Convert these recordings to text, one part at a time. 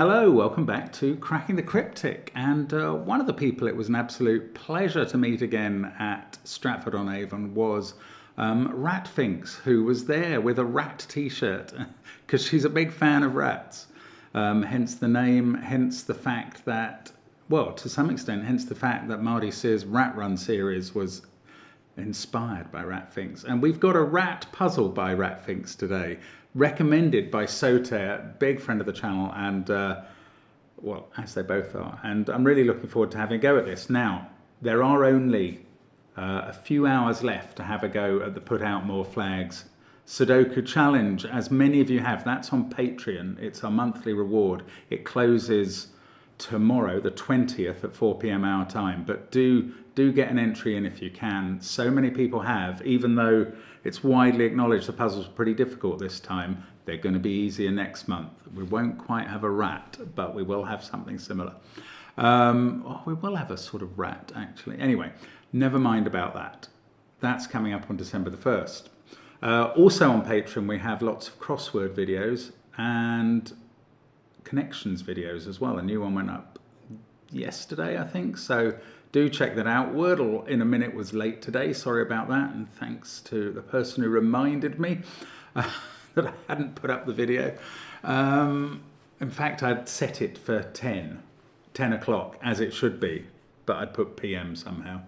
Hello, welcome back to Cracking the Cryptic. And one of the people it was an absolute pleasure to meet again at Stratford-on-Avon was Ratfinks, who was there with a rat t-shirt because she's a big fan of rats. Hence the name, hence the fact that, well, to some extent, hence the fact that Marty Sears' Rat Run series was inspired by Ratfinks. And we've got a rat puzzle by Ratfinks today, recommended by Soter, big friend of the channel, and well, as they both are. And I'm really looking forward to having a go at this. Now, there are only a few hours left to have a go at the Put Out More Flags Sudoku challenge, as many of you have. That's on Patreon. It's our monthly reward. It closes tomorrow, the 20th at 4 p.m. our time, but do get an entry in if you can. So many people have, even though it's widely acknowledged the puzzles are pretty difficult this time. They're going to be easier next month. We won't quite have a rat, but we will have something similar. We will have a sort of rat, actually. Anyway, never mind about that. That's coming up on December the 1st. Also on Patreon, we have lots of crossword videos and connections videos as well. A new one went up yesterday, I think, so do check that out. Wordle in a minute was late today, sorry about that, and thanks to the person who reminded me that I hadn't put up the video. In fact, I'd set it for 10 o'clock, as it should be, but I'd put PM somehow.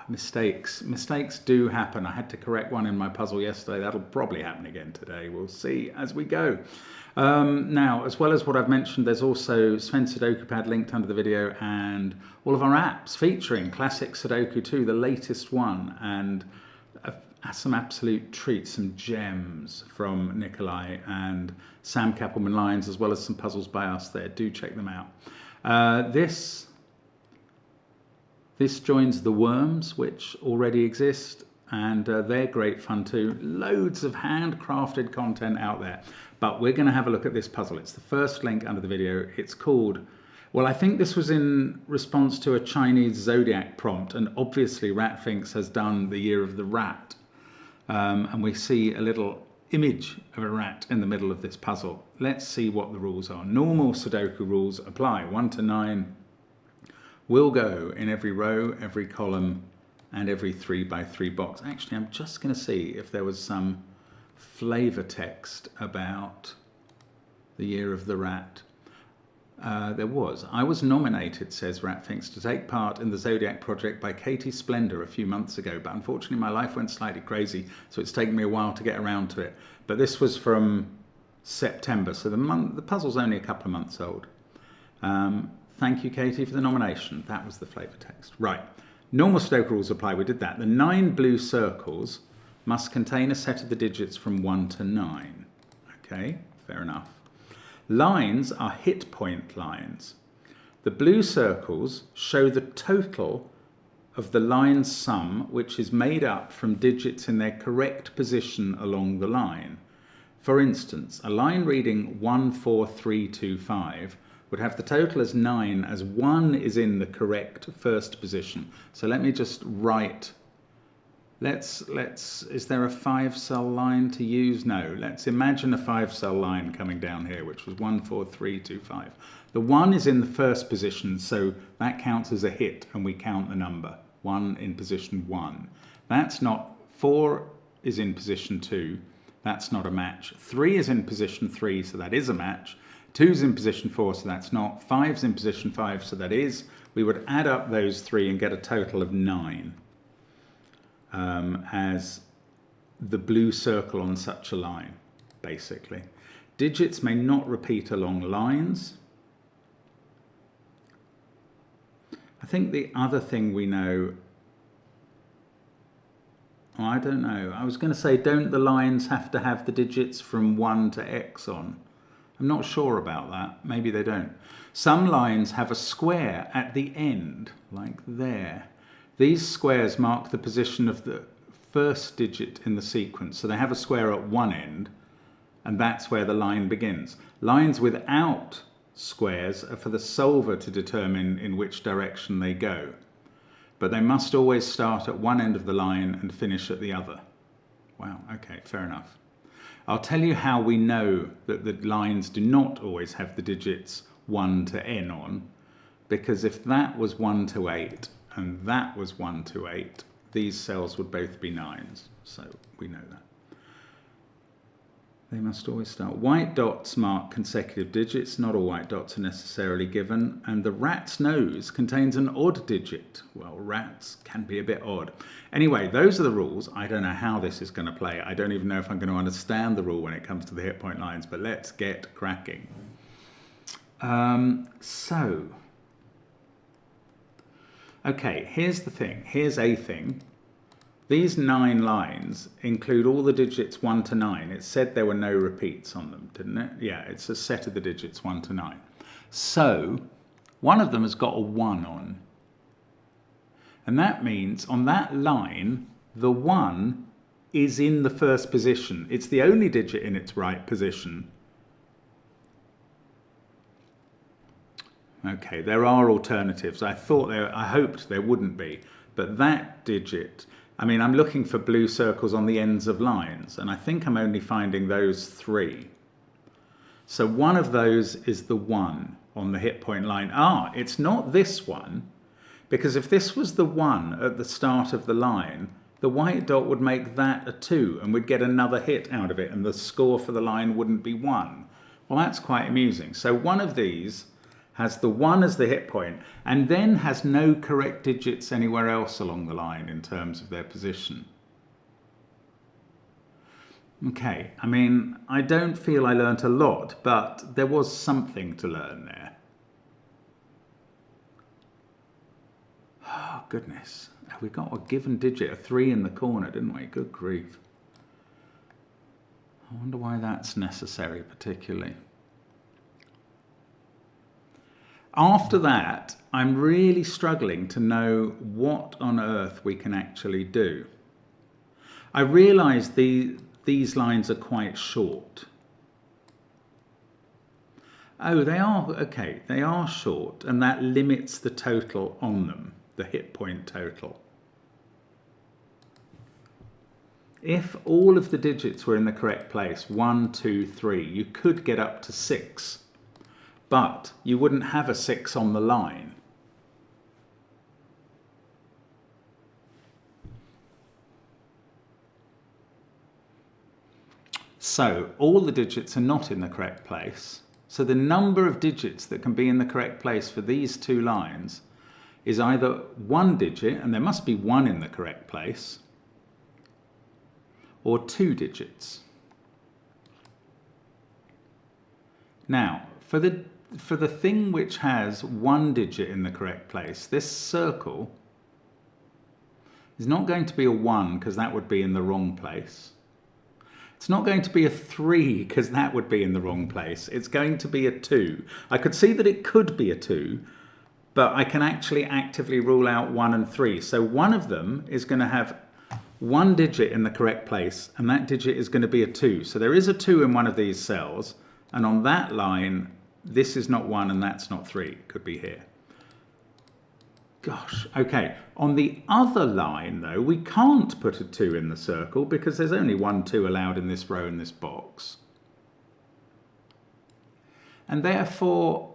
Mistakes do happen. I had to correct one in my puzzle yesterday. That'll probably happen again today. We'll see as we go. Now, as well as what I've mentioned, there's also Sven's Sudoku pad linked under the video and all of our apps featuring Classic Sudoku 2, the latest one, and some absolute treats, some gems from Nikolai and Sam Kappelman Lyons, as well as some puzzles by us there. Do check them out. This joins the Worms, which already exist, and they're great fun too. Loads of handcrafted content out there. But we're going to have a look at this puzzle. It's the first link under the video. It's called, well, I think this was in response to a Chinese zodiac prompt, and obviously Ratfinks has done the Year of the Rat. And we see a little image of a rat in the middle of this puzzle. Let's see what the rules are. Normal Sudoku rules apply. 1 to 9 will go in every row, every column, and every 3x3 box. Actually, I'm just going to see if there was some flavor text about the Year of the Rat. There was. I was nominated, says Ratfinks, to take part in the Zodiac project by Katie Splendor a few months ago, but unfortunately my life went slightly crazy, so it's taken me a while to get around to it. But this was from September, so the puzzle's only a couple of months old. Thank you, Katie, for the nomination. That was the flavor text. Right. Normal Sudoku rules apply. We did that. The 9 blue circles must contain a set of the digits from 1 to 9. Okay, fair enough. Lines are hit point lines. The blue circles show the total of the line sum, which is made up from digits in their correct position along the line. For instance, a line reading 14325 would have the total as 9 as 1 is in the correct first position. So let me just write. Is there a 5-cell line to use? No, let's imagine a 5-cell line coming down here, which was 14325. The 1 is in the first position, so that counts as a hit, and we count the number. 1 in position 1. That's not, 4 is in position 2, that's not a match. 3 is in position 3, so that is a match. 2's in position 4, so that's not. 5's in position 5, so that is. We would add up those 3 and get a total of 9. As the blue circle on such a line, basically. Digits may not repeat along lines. I think the other thing we know, I don't know, I was going to say, don't the lines have to have the digits from 1 to X on? I'm not sure about that. Maybe they don't. Some lines have a square at the end, like there. These squares mark the position of the first digit in the sequence. So they have a square at one end, and that's where the line begins. Lines without squares are for the solver to determine in which direction they go. But they must always start at one end of the line and finish at the other. Wow, okay, fair enough. I'll tell you how we know that the lines do not always have the digits 1 to n on, because if that was 1 to 8 and that was 1 to 8, these cells would both be 9s, so we know that. They must always start. White dots mark consecutive digits. Not all white dots are necessarily given. And the rat's nose contains an odd digit. Well, rats can be a bit odd. Anyway, those are the rules. I don't know how this is going to play. I don't even know if I'm going to understand the rule when it comes to the hit point lines, but let's get cracking. Okay, here's the thing. Here's a thing. These 9 lines include all the digits 1 to 9. It said there were no repeats on them, didn't it? Yeah, it's a set of the digits 1 to 9. So one of them has got a 1 on. And that means on that line, the 1 is in the first position. It's the only digit in its right position. Okay, there are alternatives. I hoped there wouldn't be, but that digit, I mean, I'm looking for blue circles on the ends of lines, and I think I'm only finding those 3. So one of those is the 1 on the hit point line. It's not this one, because if this was the 1 at the start of the line, the white dot would make that a 2, and we'd get another hit out of it, and the score for the line wouldn't be 1. Well, that's quite amusing. So one of these has the 1 as the hit point, and then has no correct digits anywhere else along the line in terms of their position. Okay, I mean, I don't feel I learnt a lot, but there was something to learn there. Oh, goodness. We got a given digit, a 3 in the corner, didn't we? Good grief. I wonder why that's necessary particularly. After that, I'm really struggling to know what on earth we can actually do. I realise these lines are quite short. Oh, they are, okay, they are short, and that limits the total on them, the hit point total. If all of the digits were in the correct place, 1, 2, 3, you could get up to 6. But you wouldn't have a 6 on the line. So all the digits are not in the correct place. So the number of digits that can be in the correct place for these 2 lines is either 1 digit, and there must be 1 in the correct place, or 2 digits. Now, for the thing which has 1 digit in the correct place, this circle is not going to be a 1 because that would be in the wrong place. It's not going to be a 3 because that would be in the wrong place. It's going to be a 2. I could see that it could be a 2, but I can actually actively rule out 1 and 3. So one of them is going to have 1 digit in the correct place, and that digit is going to be a 2. So there is a 2 in one of these cells, and on that line, this is not 1 and that's not 3. It could be here. Gosh, okay. On the other line, though, we can't put a 2 in the circle because there's only 1 2 allowed in this row in this box. And therefore,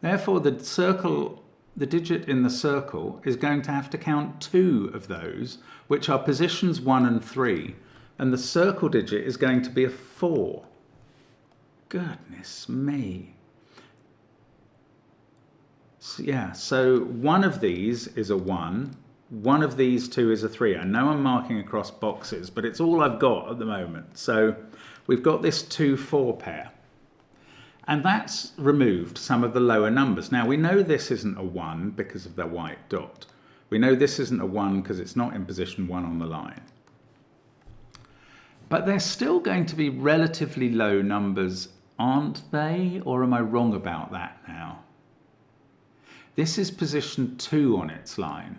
the digit in the circle is going to have to count 2 of those, which are positions 1 and 3. And the circle digit is going to be a 4. Goodness me. So, yeah, so one of these is a 1. One of these 2 is a 3. I know I'm marking across boxes, but it's all I've got at the moment. So we've got this 2-4 pair. And that's removed some of the lower numbers. Now, we know this isn't a 1 because of the white dot. We know this isn't a 1 because it's not in position 1 on the line. But they're still going to be relatively low numbers, aren't they? Or am I wrong about that now? This is position 2 on its line.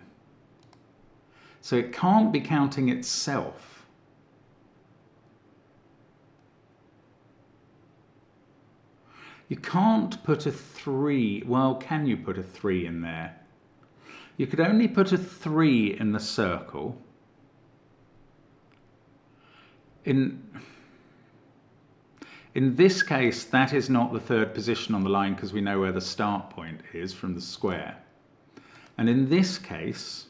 So it can't be counting itself. You can't put a 3. Well, can you put a 3 in there? You could only put a 3 in the circle. In this case, that is not the third position on the line because we know where the start point is from the square. And in this case,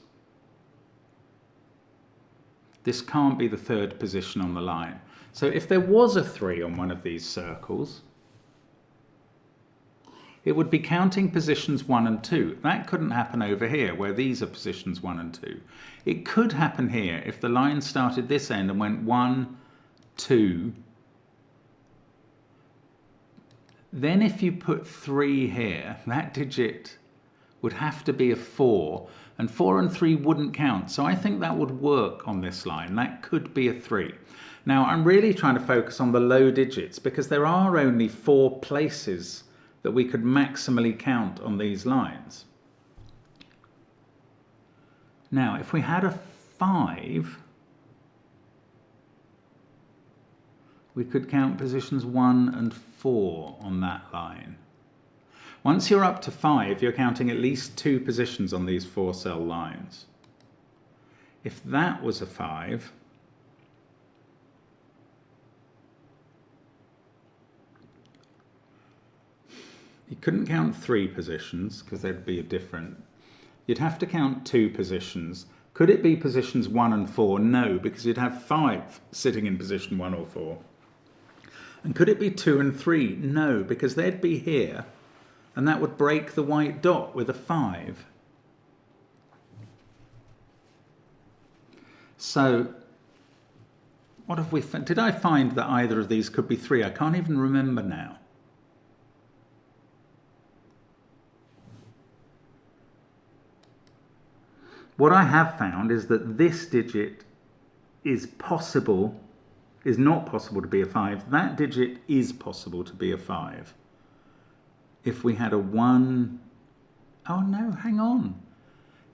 this can't be the third position on the line. So if there was a 3 on one of these circles, it would be counting positions 1 and 2. That couldn't happen over here where these are positions 1 and 2. It could happen here if the line started this end and went 1, 2. Then if you put 3 here, that digit would have to be a 4, and 4 and 3 wouldn't count. So I think that would work on this line. That could be a 3. Now I'm really trying to focus on the low digits because there are only 4 places that we could maximally count on these lines. Now if we had a 5, we could count positions 1 and 4 on that line. Once you're up to 5, you're counting at least 2 positions on these 4-cell lines. If that was a 5, you couldn't count 3 positions because they'd be different. You'd have to count 2 positions. Could it be positions 1 and 4? No, because you'd have 5 sitting in position 1 or 4. And could it be 2 and 3? No, because they'd be here, and that would break the white dot with a 5. So, what have we found? Did I find that either of these could be 3? I can't even remember now. What I have found is that this digit is not possible to be a 5. That digit is possible to be a 5. If we had a 1, oh no, hang on.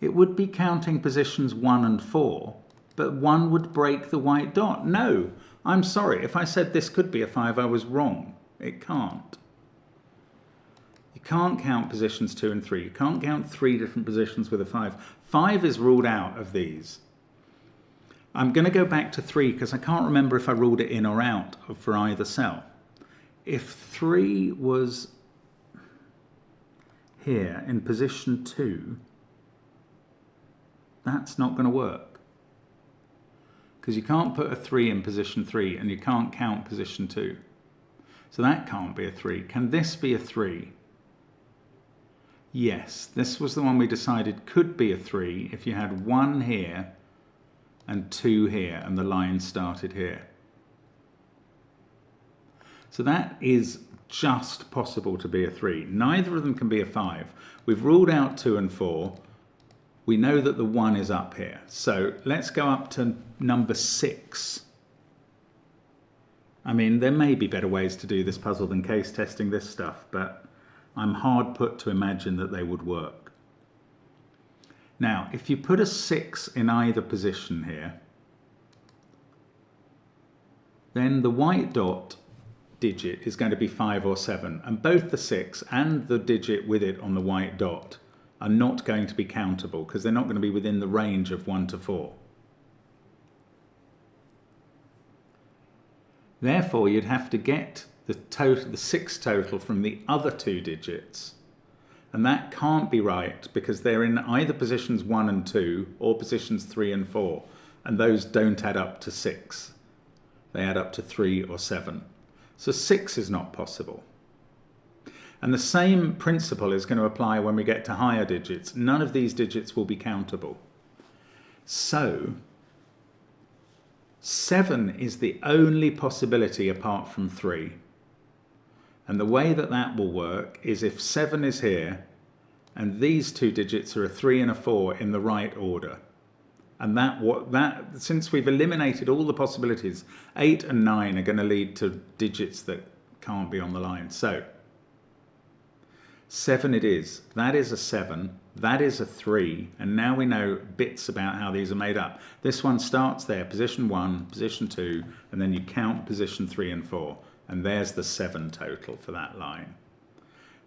It would be counting positions 1 and 4, but 1 would break the white dot. No, I'm sorry. If I said this could be a 5, I was wrong. It can't. You can't count positions 2 and 3. You can't count 3 different positions with a 5. 5 is ruled out of these. I'm going to go back to 3 because I can't remember if I ruled it in or out for either cell. If 3 was here in position 2, that's not going to work. Because you can't put a 3 in position 3 and you can't count position 2. So that can't be a 3. Can this be a 3? Yes, this was the one we decided could be a 3 if you had 1 here and 2 here and the line started here. So that is just possible to be a 3. Neither of them can be a 5. We've ruled out 2 and 4. We know that the 1 is up here. So let's go up to number 6. I mean, there may be better ways to do this puzzle than case testing this stuff, but I'm hard put to imagine that they would work. Now, if you put a 6 in either position here, then the white dot digit is going to be 5 or 7, and both the 6 and the digit with it on the white dot are not going to be countable because they're not going to be within the range of 1 to 4. Therefore, you'd have to get the 6 total from the other 2 digits. And that can't be right because they're in either positions 1 and 2 or positions 3 and 4. And those don't add up to 6. They add up to 3 or 7. So 6 is not possible. And the same principle is going to apply when we get to higher digits. None of these digits will be countable. So 7 is the only possibility apart from 3. And the way that that will work is if 7 is here and these 2 digits are a 3 and a 4 in the right order. And since we've eliminated all the possibilities, 8 and 9 are going to lead to digits that can't be on the line. So 7 it is. That is a 7. That is a 3. And now we know bits about how these are made up. This one starts there, position 1, position 2, and then you count position 3 and 4. And there's the 7 total for that line.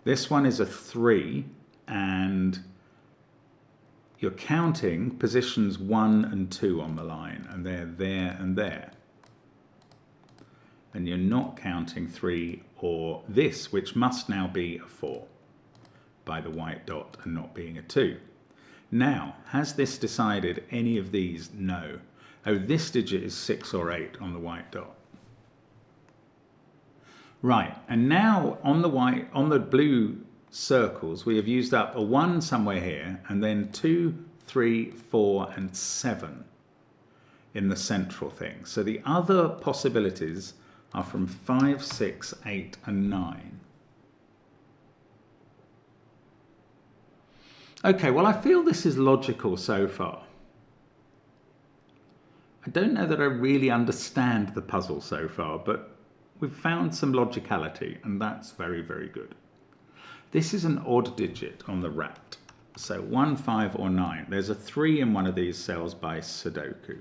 This one is a 3, and you're counting positions 1 and 2 on the line, and they're there and there. and you're not counting 3 or this, which must now be a 4 by the white dot and not being a 2. Now, has this decided any of these? No. Oh, this digit is 6 or 8 on the white dot. Right, and now on the blue circles, we have used up a 1 somewhere here, and then 2, 3, 4, and 7 in the central thing. So the other possibilities are from 5, 6, 8, and 9. Okay, well, I feel this is logical so far. I don't know that I really understand the puzzle so far, but we've found some logicality, and that's very, very good. This is an odd digit on the rat. So 1, 5, or 9. There's a 3 in one of these cells by Sudoku.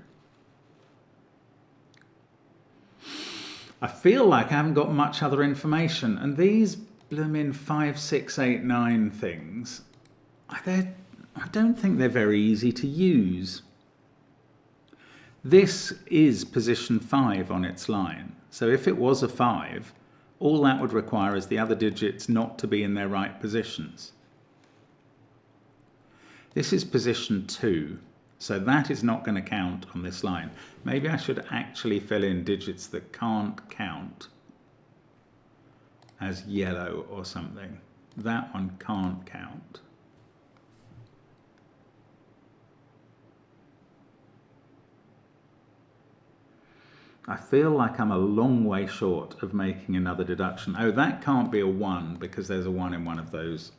I feel like I haven't got much other information, and these blooming 5, 6, 8, 9 things, I don't think they're very easy to use. This is position 5 on its line. So if it was a 5, all that would require is the other digits not to be in their right positions. This is position 2, so that is not going to count on this line. Maybe I should actually fill in digits that can't count as yellow or something. That one can't count. I feel like I'm a long way short of making another deduction. Oh, that can't be a 1 because there's a 1 in one of those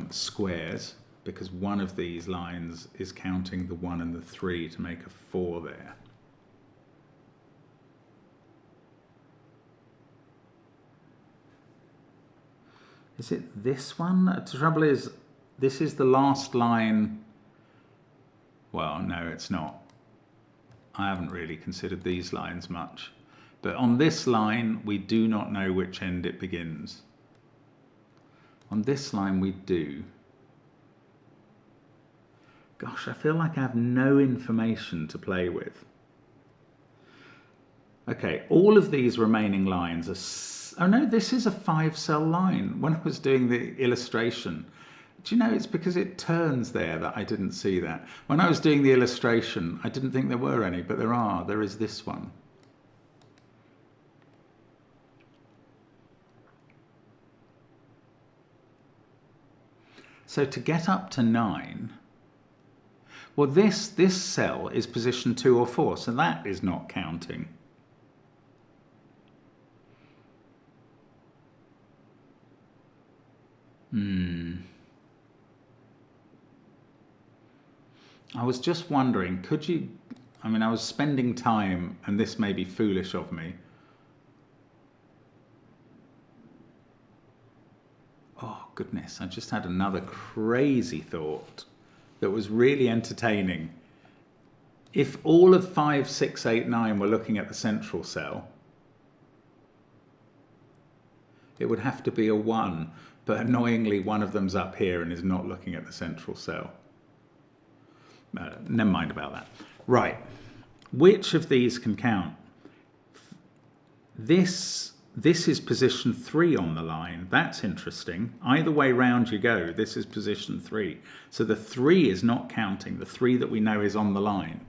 squares, because one of these lines is counting the 1 and the 3 to make a 4 there. Is it this one? The trouble is, this is the last line. Well, no, it's not. I haven't really considered these lines much. But on this line, we do not know which end it begins. On this line, we do. Gosh, I feel like I have no information to play with. Okay, all of these remaining lines are... Oh no, this is a 5-cell line. When I was doing the illustration, do you know, it's because it turns there that I didn't see that. When I was doing the illustration, I didn't think there were any, but there are. There is this one. So to get up to 9, well, this cell is position 2 or 4, so that is not counting. I was just wondering, could you... I mean, I was spending time, and this may be foolish of me. Oh, goodness, I just had another crazy thought that was really entertaining. If all of 5, 6, 8, 9 were looking at the central cell, it would have to be a 1, but annoyingly one of them's up here and is not looking at the central cell. Never mind about that. Right, which of these can count? This is position 3 on the line. That's interesting. Either way round you go, this is position 3. So the 3 is not counting, the 3 that we know is on the line.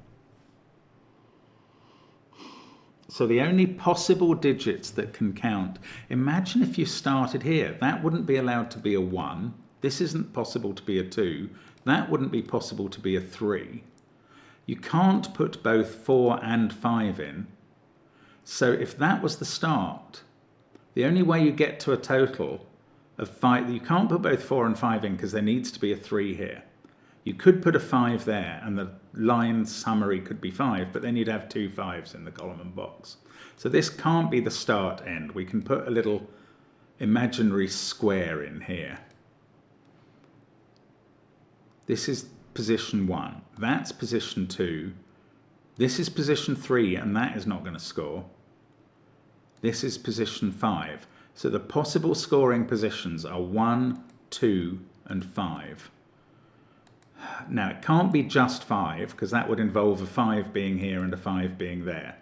So the only possible digits that can count, imagine if you started here. That wouldn't be allowed to be a 1. This isn't possible to be a 2. That wouldn't be possible to be a 3. You can't put both 4 and 5 in. So if that was the start, the only way you get to a total of 5, you can't put both 4 and 5 in because there needs to be a 3 here. You could put a 5 there and the line summary could be 5, but then you'd have 2 5s in the column and box. So this can't be the start end. We can put a little imaginary square in here. This is position 1. That's position 2. This is position 3, and that is not going to score. This is position 5. So the possible scoring positions are 1, 2, and 5. Now, it can't be just 5, because that would involve a 5 being here and a 5 being there.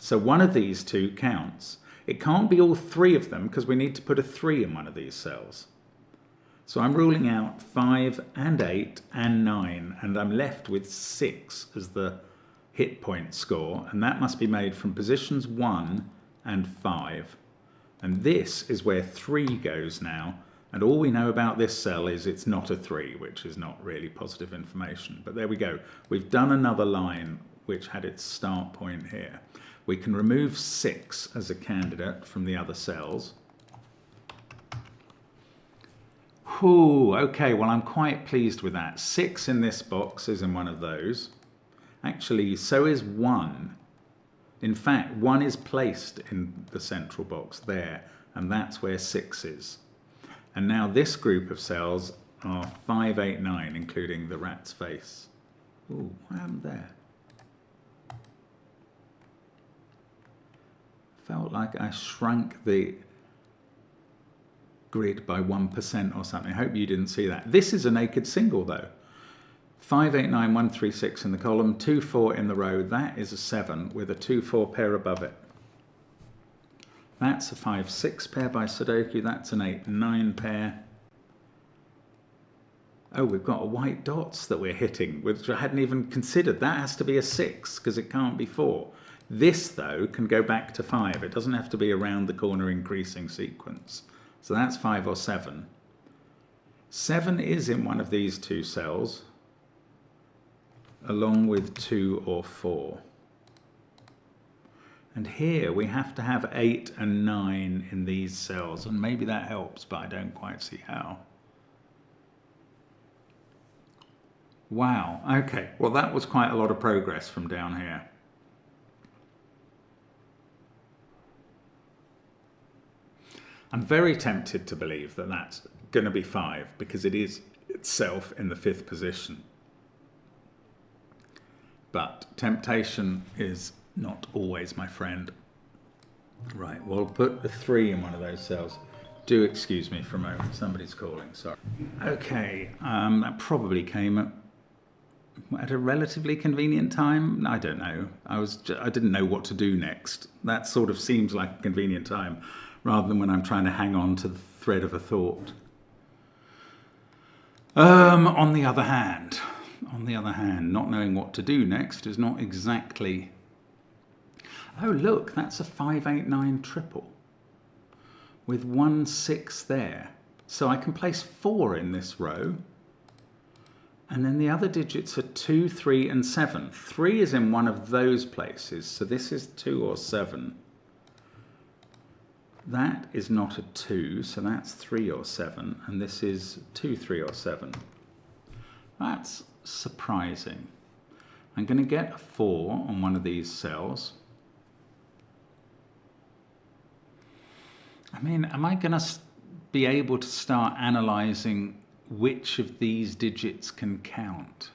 So one of these two counts. It can't be all three of them because we need to put a 3 in one of these cells. So I'm ruling out 5 and 8 and 9, and I'm left with 6 as the hit point score, and that must be made from positions 1 and 5. And this is where 3 goes now, and all we know about this cell is it's not a 3, which is not really positive information. But there we go. We've done another line which had its start point here. We can remove 6 as a candidate from the other cells. Ooh, okay, well I'm quite pleased with that. 6 in this box is in one of those. Actually, so is 1. In fact, 1 is placed in the central box there, and that's where 6 is. And now this group of cells are 5, 8, 9, including the rat's face. Ooh, what happened there? Felt like I shrunk the grid by 1% or something. I hope you didn't see that. This is a naked single though. 5, 8, 9, 1, 3, 6 in the column, 2, 4 in the row. That is a 7 with a 2, 4 pair above it. That's a 5, 6 pair by Sudoku. That's an 8, 9 pair. Oh, we've got white dots that we're hitting, which I hadn't even considered. That has to be a 6 because it can't be 4. This, though, can go back to 5. It doesn't have to be around the corner increasing sequence. So that's 5 or 7. 7 is in one of these two cells, along with 2 or 4. And here we have to have 8 and 9 in these cells, and maybe that helps, but I don't quite see how. Wow, okay, well that was quite a lot of progress from down here. I'm very tempted to believe that that's going to be 5 because it is itself in the 5th position. But temptation is not always my friend. Right, we'll put a 3 in one of those cells. Do excuse me for a moment, somebody's calling, sorry. Okay, that probably came at a relatively convenient time. I don't know. I didn't know what to do next. That sort of seems like a convenient time, rather than when I'm trying to hang on to the thread of a thought. On the other hand, not knowing what to do next is not exactly... Oh, look, that's a 5, 8, 9 triple with 1, 6 there. So I can place 4 in this row. And then the other digits are 2, 3, and 7. 3 is in one of those places, so this is 2 or 7. That is not a 2, so that's 3 or 7, and this is 2, 3 or 7. That's surprising. I'm going to get a 4 on one of these cells. I mean, am I going to be able to start analysing which of these digits can count?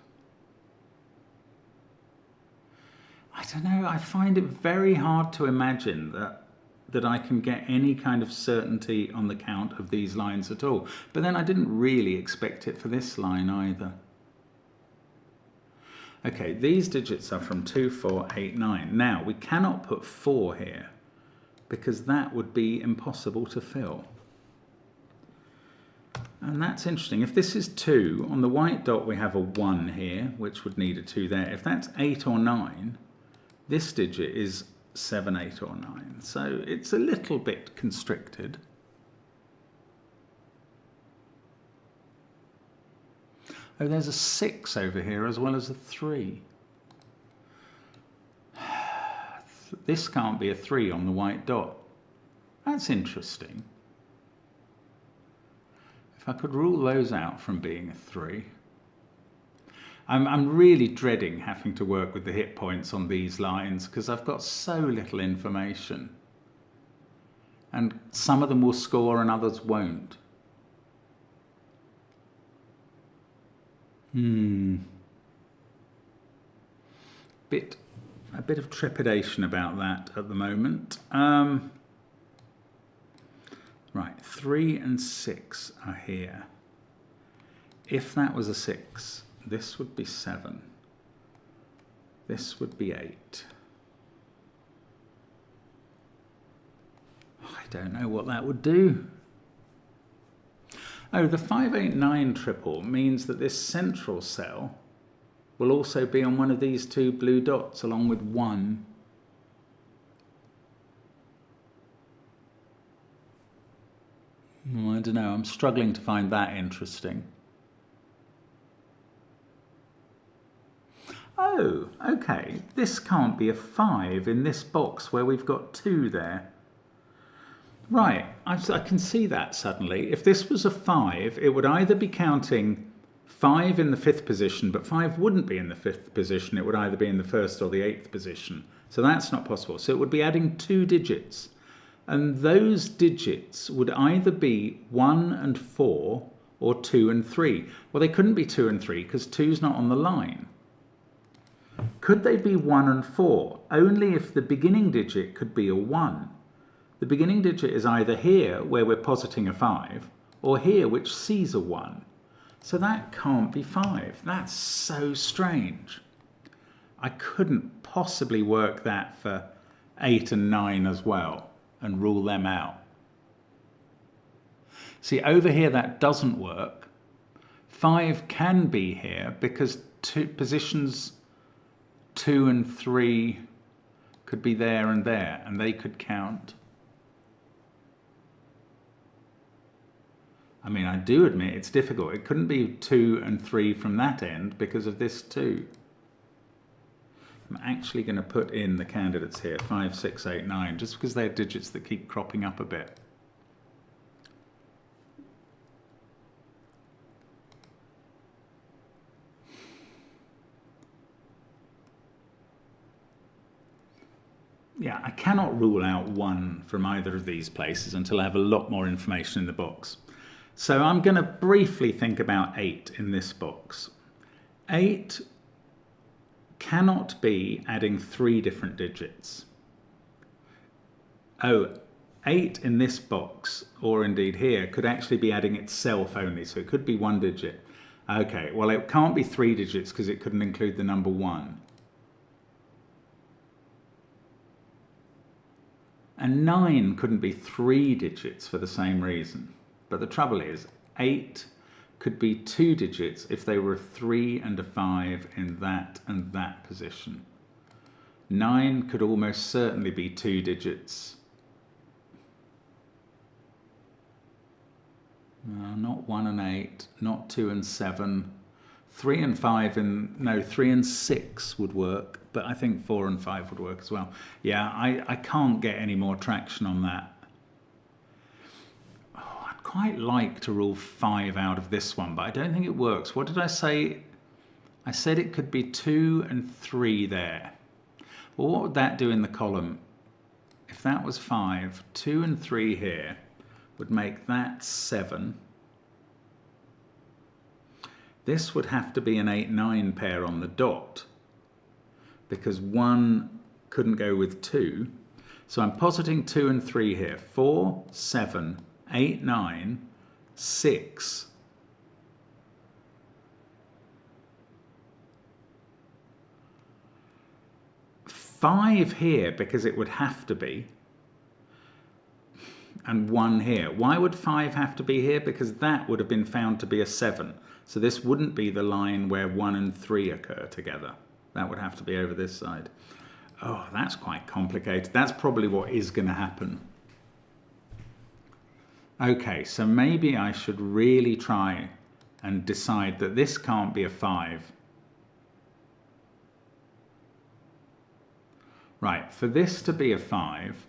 I don't know, I find it very hard to imagine that I can get any kind of certainty on the count of these lines at all. But then I didn't really expect it for this line either. Okay, these digits are from 2, 4, 8, 9. Now, we cannot put 4 here because that would be impossible to fill. And that's interesting. If this is 2, on the white dot we have a 1 here, which would need a 2 there. If that's 8 or 9, this digit is 7, 8 or 9. So it's a little bit constricted. Oh, there's a 6 over here as well as a 3. This can't be a 3 on the white dot. That's interesting. If I could rule those out from being a 3. I'm really dreading having to work with the hit points on these lines because I've got so little information. And some of them will score and others won't. A bit of trepidation about that at the moment. Right, 3 and 6 are here. If that was a 6, this would be 7. This would be 8. I don't know what that would do. Oh, the 589 triple means that this central cell will also be on one of these two blue dots along with 1. I don't know, I'm struggling to find that interesting. Oh, okay, this can't be a 5 in this box where we've got 2 there. Right, I can see that suddenly. If this was a 5, it would either be counting 5 in the 5th position, but 5 wouldn't be in the 5th position. It would either be in the 1st or the 8th position. So that's not possible. So it would be adding 2 digits. And those digits would either be 1 and 4 or 2 and 3. Well, they couldn't be 2 and 3 because 2's not on the line. Could they be 1 and 4? Only if the beginning digit could be a 1. The beginning digit is either here, where we're positing a 5, or here, which sees a 1. So that can't be 5. That's so strange. I couldn't possibly work that for 8 and 9 as well and rule them out. See, over here that doesn't work. 5 can be here because positions 2 and 3 could be there, and they could count. I mean, I do admit it's difficult. It couldn't be 2 and 3 from that end because of this 2. I'm actually going to put in the candidates here, 5, 6, 8, 9, just because they're digits that keep cropping up a bit. Yeah, I cannot rule out 1 from either of these places until I have a lot more information in the box. So I'm going to briefly think about 8 in this box. 8 cannot be adding 3 different digits. Oh, 8 in this box, or indeed here, could actually be adding itself only, so it could be 1 digit. Okay, well it can't be 3 digits because it couldn't include the number 1. And 9 couldn't be 3 digits for the same reason. But the trouble is, 8 could be 2 digits if they were a 3 and a 5 in that and that position. 9 could almost certainly be 2 digits. No, not 1 and 8, not 2 and 7. 3 and 5 no, 3 and 6 would work, but I think 4 and 5 would work as well. Yeah, I can't get any more traction on that. Quite like to rule 5 out of this one, but I don't think it works. What did I say? I said it could be 2 and 3 there. Well, what would that do in the column? If that was 5, 2 and 3 here would make that 7. This would have to be an 8-9 pair on the dot because 1 couldn't go with 2. So I'm positing 2 and 3 here. 4, 7, 8, 9, 6. Five here because it would have to be, and 1 here. Why would 5 have to be here? Because that would have been found to be a 7. So this wouldn't be the line where 1 and 3 occur together. That would have to be over this side. Oh, that's quite complicated. That's probably what is going to happen. Okay, so maybe I should really try and decide that this can't be a 5. Right, for this to be a 5,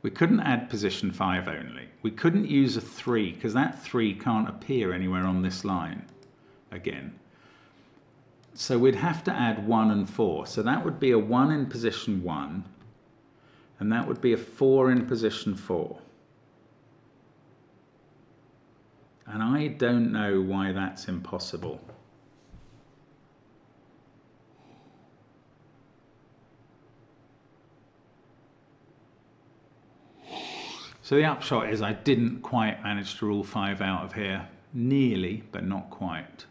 we couldn't add position 5 only. We couldn't use a 3 because that 3 can't appear anywhere on this line again. So we'd have to add 1 and 4. So that would be a 1 in position 1. And that would be a 4 in position 4. And I don't know why that's impossible. So the upshot is I didn't quite manage to rule 5 out of here. Nearly, but not quite.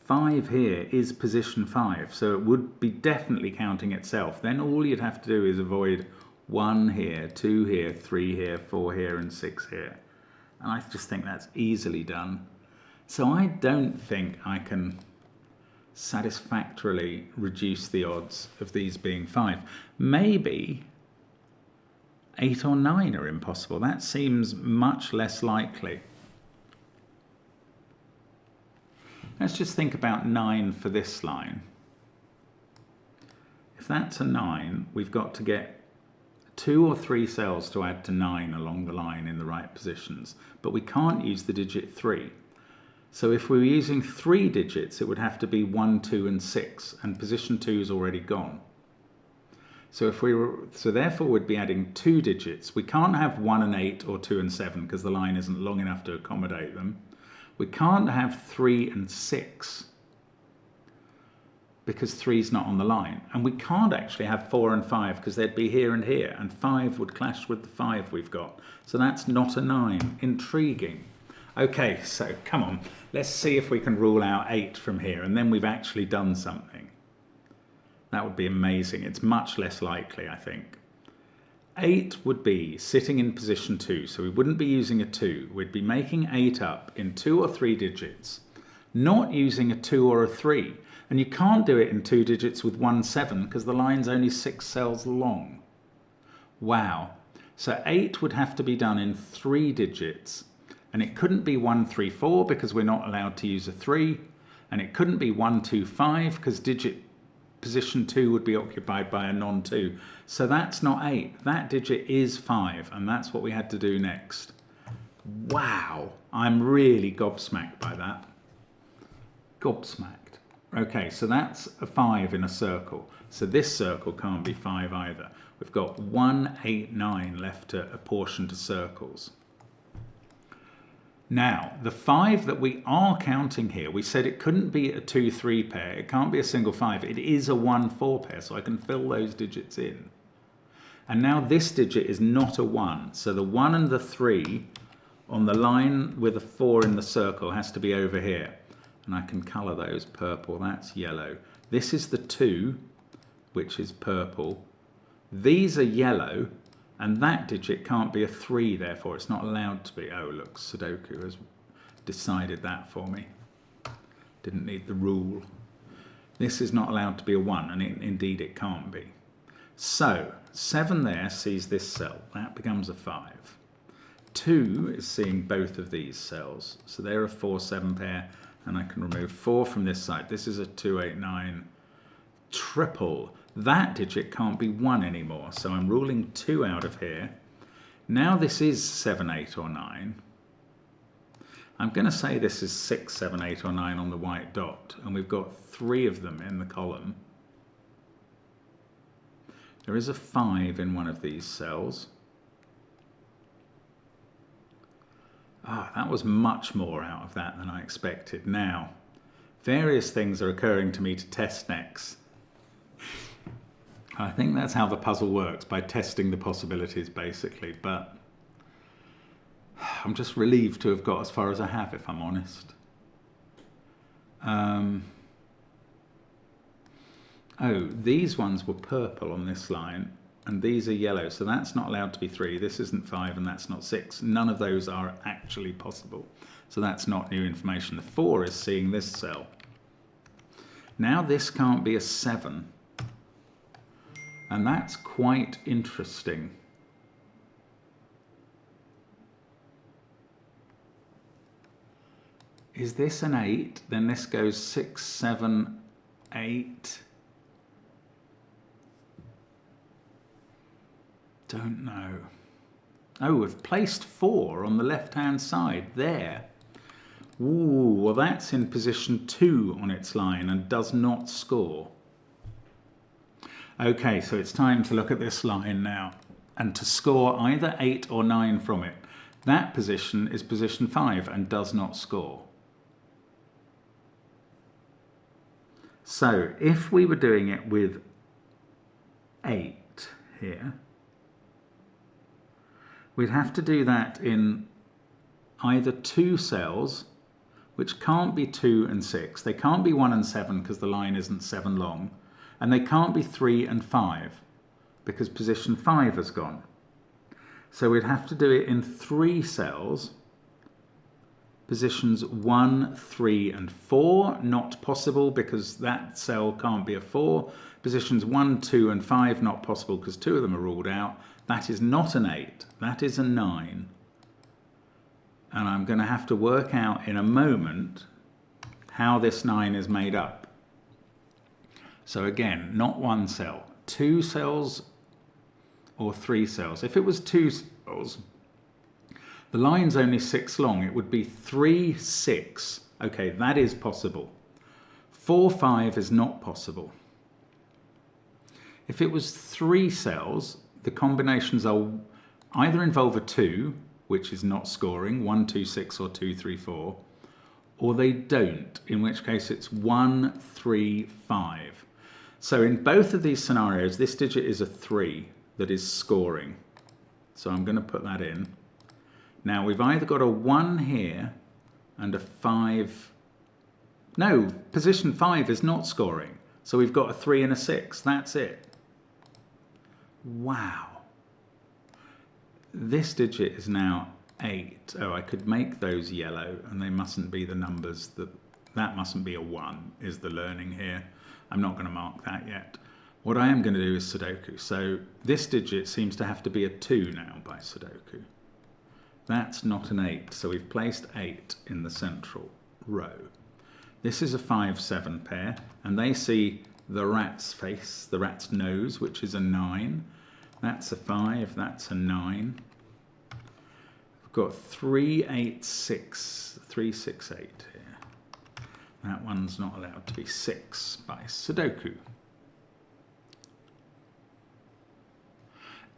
5 here is position 5, so it would be definitely counting itself. Then all you'd have to do is avoid 1 here, 2 here, 3 here, 4 here, and 6 here. And I just think that's easily done. So I don't think I can satisfactorily reduce the odds of these being 5. Maybe 8 or 9 are impossible. That seems much less likely. Let's just think about 9 for this line. If that's a 9, we've got to get 2 or 3 cells to add to 9 along the line in the right positions, but we can't use the digit 3. So if we were using 3 digits, it would have to be 1, 2, and 6, and position 2 is already gone. So therefore we'd be adding 2 digits. We can't have 1 and 8 or 2 and 7 because the line isn't long enough to accommodate them. We can't have 3 and 6 because 3 is not on the line. And we can't actually have 4 and 5 because they'd be here and here, and 5 would clash with the 5 we've got. So that's not a 9. Intriguing. Okay, so come on, let's see if we can rule out 8 from here, and then we've actually done something. That would be amazing. It's much less likely, I think. 8 would be sitting in position 2, so we wouldn't be using a 2. We'd be making 8 up in 2 or 3 digits, not using a 2 or a 3. And you can't do it in 2 digits with 1, 7 because the line's only 6 cells long. Wow. So 8 would have to be done in 3 digits. And it couldn't be 1, 3, 4 because we're not allowed to use a 3. And it couldn't be 1, 2, 5 because position 2 would be occupied by a non-2. So that's not 8. That digit is 5, and that's what we had to do next. Wow, I'm really gobsmacked by that. Gobsmacked. Okay, so that's a 5 in a circle. So this circle can't be 5 either. We've got 1, 8, 9 left to apportion to circles. Now, the 5 that we are counting here, we said it couldn't be a 2, 3 pair. It can't be a single 5. It is a 1, 4 pair, so I can fill those digits in. And now this digit is not a 1. So the 1 and the 3 on the line with a 4 in the circle has to be over here. And I can colour those purple. That's yellow. This is the 2, which is purple. These are yellow. And that digit can't be a 3, therefore it's not allowed to be. Oh, look, Sudoku has decided that for me. Didn't need the rule. This is not allowed to be a 1, and indeed it can't be. So, 7 there sees this cell. That becomes a 5. 2 is seeing both of these cells. So they're a 4, 7 pair, and I can remove 4 from this side. This is a 2, 8, 9 triple. That digit can't be 1 anymore, so I'm ruling 2 out of here. Now this is 7, 8 or 9. I'm going to say this is 6, 7, 8 or 9 on the white dot, and we've got 3 of them in the column. There is a 5 in one of these cells. That was much more out of that than I expected. Now, various things are occurring to me to test next. I think that's how the puzzle works, by testing the possibilities, basically. But I'm just relieved to have got as far as I have, if I'm honest. These ones were purple on this line, and these are yellow, so that's not allowed to be 3. This isn't 5, and that's not 6. None of those are actually possible. So that's not new information. The 4 is seeing this cell. Now this can't be a 7. And that's quite interesting. Is this an 8? Then this goes 6, 7, 8. Don't know. Oh, we've placed 4 on the left-hand side there. Ooh, well that's in position 2 on its line and does not score. Okay, so it's time to look at this line now and to score either 8 or 9 from it. That position is position 5 and does not score. So if we were doing it with 8 here, we'd have to do that in either 2 cells which can't be 2 and 6. They can't be 1 and 7 because the line isn't 7 long. And they can't be 3 and 5 because position 5 has gone. So we'd have to do it in 3 cells. Positions 1, 3 and 4, not possible because that cell can't be a 4. Positions 1, 2 and 5, not possible because 2 of them are ruled out. That is not an 8, that is a 9. And I'm going to have to work out in a moment how this 9 is made up. So again, not 1 cell, 2 cells or 3 cells. If it was 2 cells, the line's only 6 long. It would be 3, 6. Okay, that is possible. 4, 5 is not possible. If it was 3 cells, the combinations are either involve a 2, which is not scoring, 1, 2, 6 or 2, 3, 4, or they don't, in which case it's 1, 3, 5. So in both of these scenarios, this digit is a 3 that is scoring. So I'm going to put that in. Now we've either got a 1 here and a 5. No, position 5 is not scoring. So we've got a 3 and a 6. That's it. Wow. This digit is now 8. Oh, I could make those yellow and they mustn't be the numbers. That mustn't be a 1 is the learning here. I'm not going to mark that yet. What I am going to do is Sudoku. So this digit seems to have to be a 2 now by Sudoku. That's not an 8, so we've placed 8 in the central row. This is a 5, 7 pair, and they see the rat's face, the rat's nose, which is a 9. That's a 5, that's a 9. We've got 3, 8, 6, 3, 6, 8 here. That one's not allowed to be 6 by Sudoku.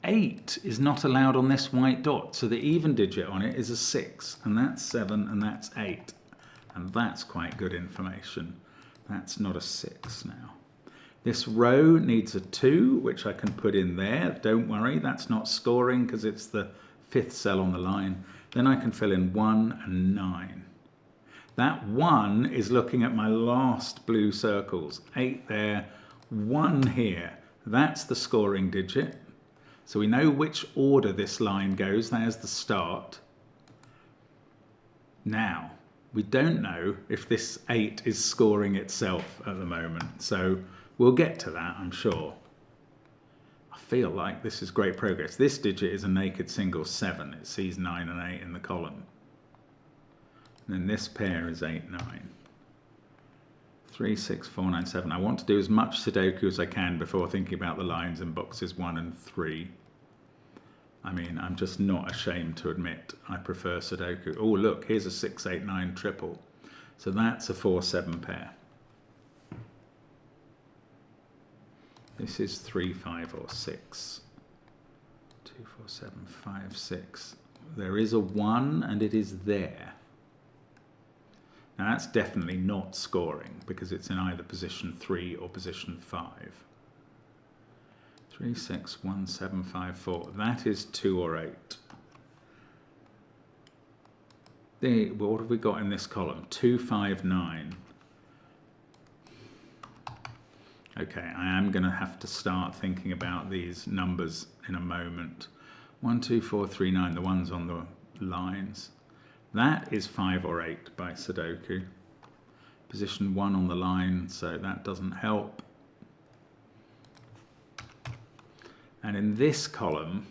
8 is not allowed on this white dot, so the even digit on it is a 6, and that's 7, and that's 8. And that's quite good information. That's not a 6 now. This row needs a 2, which I can put in there. Don't worry, that's not scoring because it's the 5th cell on the line. Then I can fill in 1 and 9. That 1 is looking at my last blue circles. 8 there, 1 here. That's the scoring digit. So we know which order this line goes. There's the start. Now, we don't know if this 8 is scoring itself at the moment. So we'll get to that, I'm sure. I feel like this is great progress. This digit is a naked single 7. It sees 9 and 8 in the column. And then this pair is 8, 9. 3, 6, 4, 9, 7. I want to do as much Sudoku as I can before thinking about the lines in boxes 1 and 3. I mean, I'm just not ashamed to admit I prefer Sudoku. Oh, look, here's a 6, 8, 9 triple. So that's a 4, 7 pair. This is 3, 5 or 6. 2, 4, 7, 5, 6. There is a 1 and it is there. Now that's definitely not scoring because it's in either position 3 or position 5. 3, 6, 1, 7, 5, 4. That is 2 or 8. What have we got in this column? 2, 5, 9. Okay, I am going to have to start thinking about these numbers in a moment. 1, 2, 4, 3, 9, the ones on the lines. That is 5 or 8 by Sudoku. Position 1 on the line, so that doesn't help. And in this column,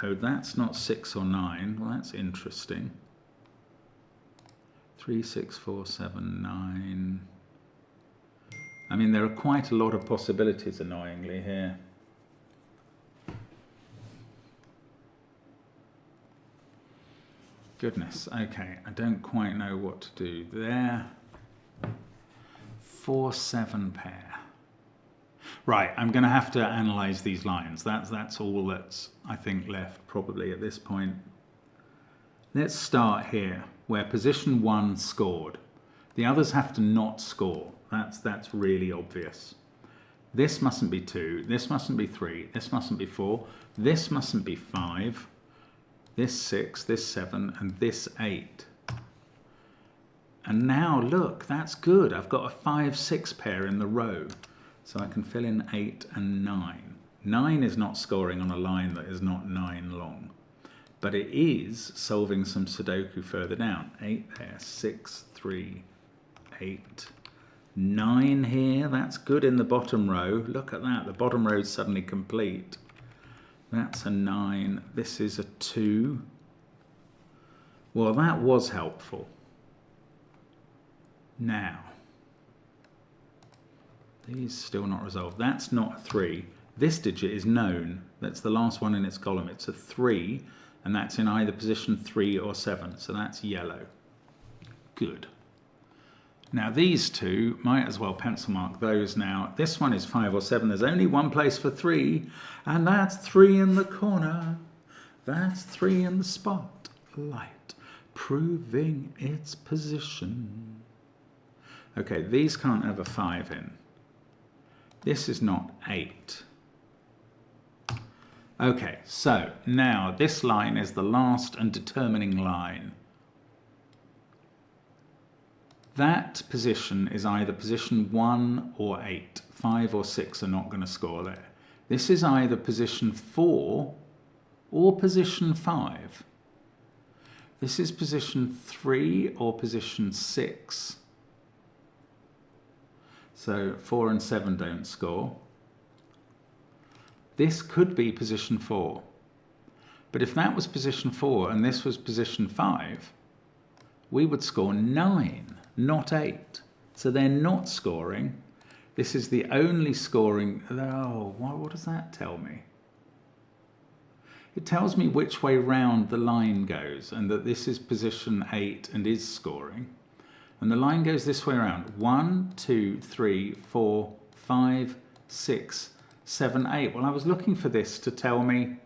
oh, that's not 6 or 9. Well, that's interesting. 3, 6, 4, 7, 9. I mean, there are quite a lot of possibilities, annoyingly, here. Goodness, okay, I don't quite know what to do there. 4, 7 pair. Right, I'm going to have to analyse these lines. That's all that's, I think, left probably at this point. Let's start here, where position 1 scored. The others have to not score. That's really obvious. This mustn't be 2, this mustn't be 3, this mustn't be 4, this mustn't be 5, this 6, this 7, and this 8. And now look, that's good. I've got a 5, 6 pair in the row. So I can fill in 8 and 9. 9 is not scoring on a line that is not 9 long. But it is solving some Sudoku further down. 8 there, 6, 3, 8, 9 here. That's good in the bottom row. Look at that, the bottom row is suddenly complete. That's a 9. This is a 2. Well, that was helpful. Now, these still not resolved. That's not a 3. This digit is known. That's the last one in its column. It's a 3, and that's in either position 3 or 7. So that's yellow. Good. Now these two, might as well pencil mark those now. This one is 5 or 7. There's only one place for 3, and that's 3 in the corner. That's 3 in the spotlight, proving its position. Okay, these can't have a 5 in. This is not 8. Okay, so now this line is the last and determining line. That position is either position 1 or 8. 5 or 6 are not going to score there. This is either position 4 or position 5. This is position 3 or position 6. So 4 and 7 don't score. This could be position 4. But if that was position 4 and this was position 5, we would score 9, not 8. So they're not scoring. This is the only scoring. Oh, what does that tell me? It tells me which way round the line goes, and that this is position 8 and is scoring. And the line goes this way around. 1, 2, 3, 4, 5, 6, 7, 8. Well, I was looking for this to tell me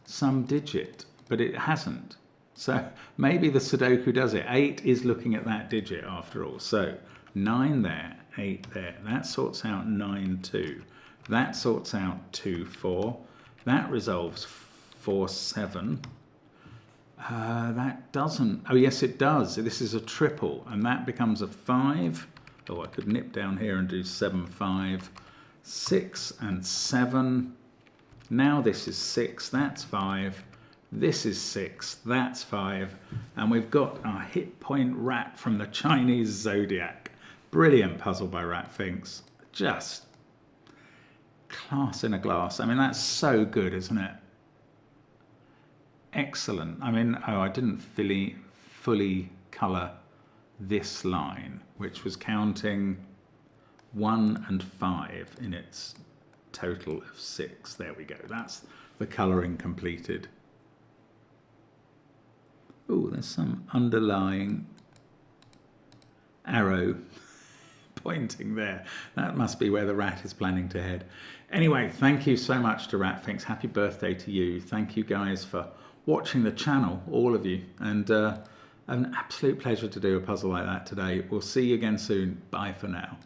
some digit, but it hasn't. So maybe the Sudoku does it. 8 is looking at that digit after all. So 9 there, 8 there. That sorts out 9, 2. That sorts out 2, 4. That resolves 4, 7. That doesn't. Oh, yes, it does. This is a triple, and that becomes a 5. Oh, I could nip down here and do 7, 5, 6, and 7. Now this is 6. That's 5. This is 6. That's 5. And we've got our hit point rat from the Chinese zodiac. Brilliant puzzle by Rat Finks. Just class in a glass. I mean, that's so good, isn't it? Excellent. I mean, I didn't fully colour this line, which was counting 1 and 5 in its total of 6. There we go. That's the colouring completed. Oh, there's some underlying arrow pointing there. That must be where the rat is planning to head. Anyway, thank you so much to Rat Finks. Happy birthday to you. Thank you guys for watching the channel, all of you. And an absolute pleasure to do a puzzle like that today. We'll see you again soon. Bye for now.